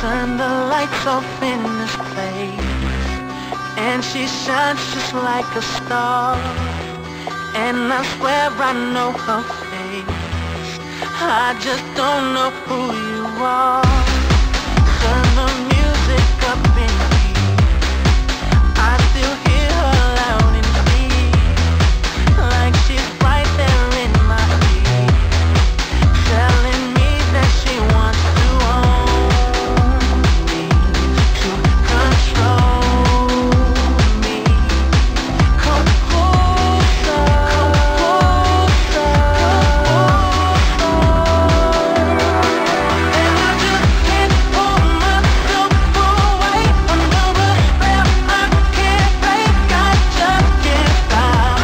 Turn the lights off in this place, and she shines just like a star. And I swear I know her face, I just don't know who you are. Turn the music up in here, I still hear her loud and clear, like she's right there in my ear, telling me that she wants to own me, to control me. Come closer, come closer, and I just can't pull myself away under a spell I can't break. I just can't stop.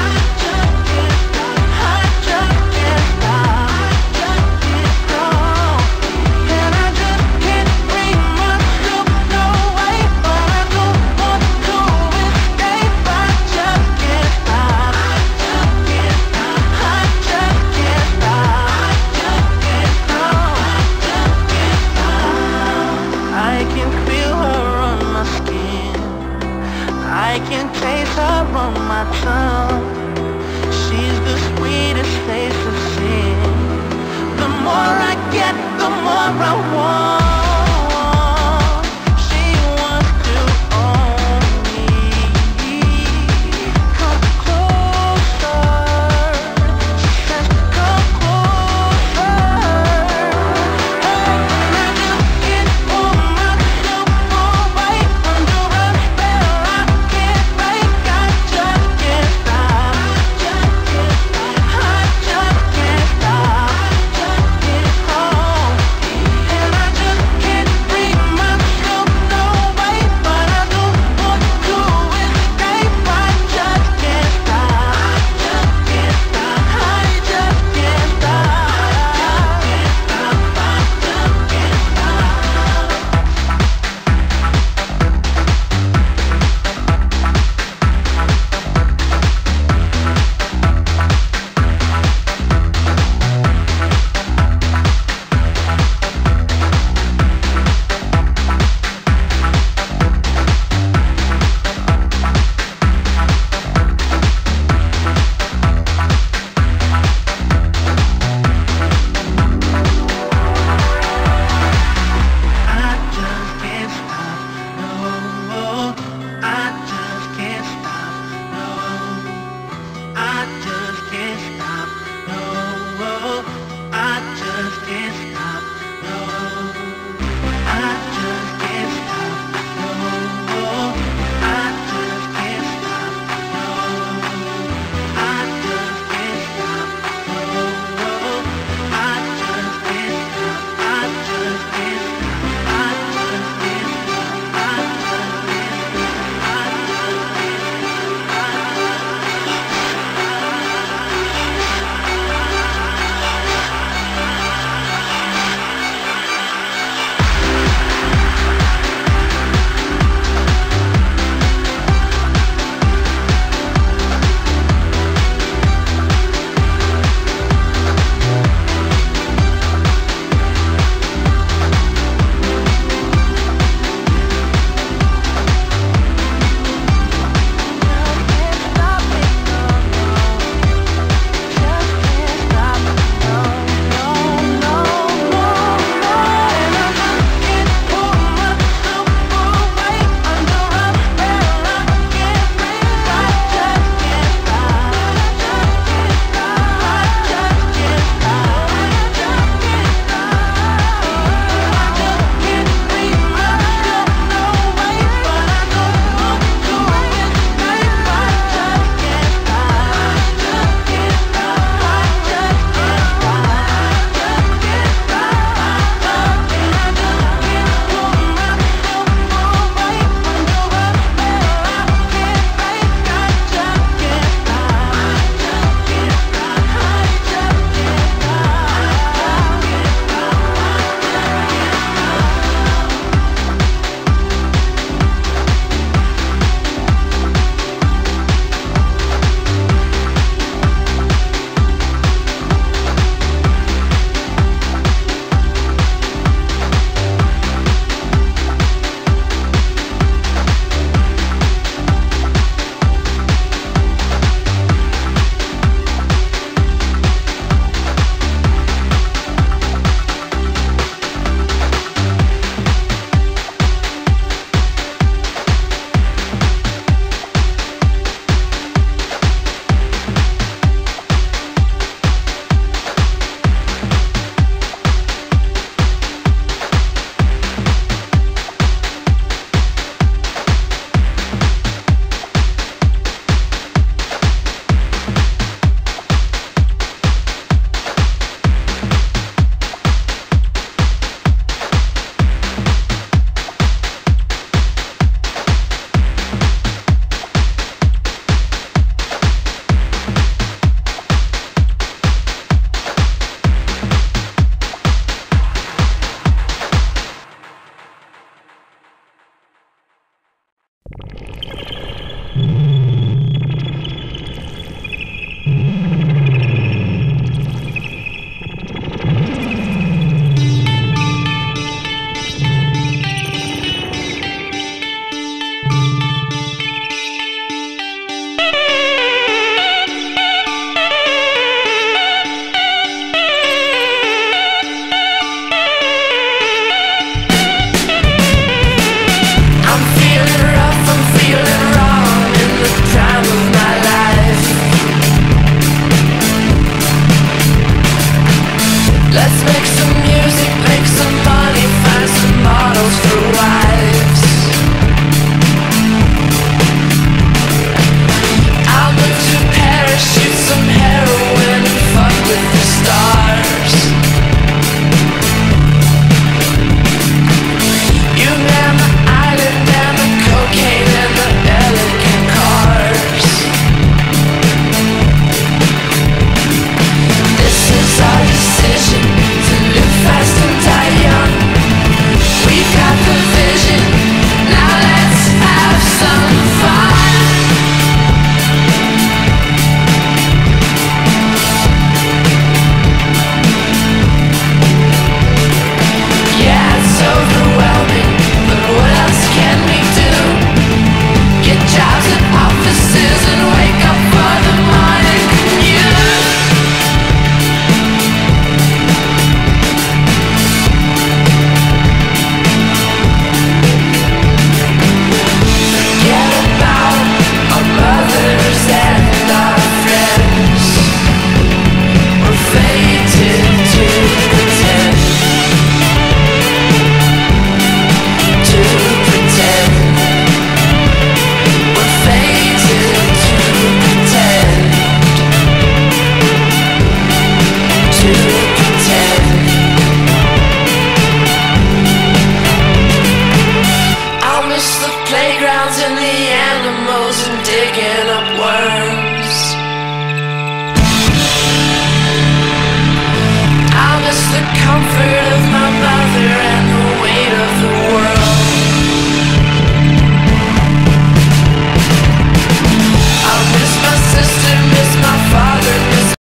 I just can't stop. And I just can't bring myself away, but I don't want to escape. I just can't stop. I just can't stop. I can feel her on my skin, I can taste her on my tongue.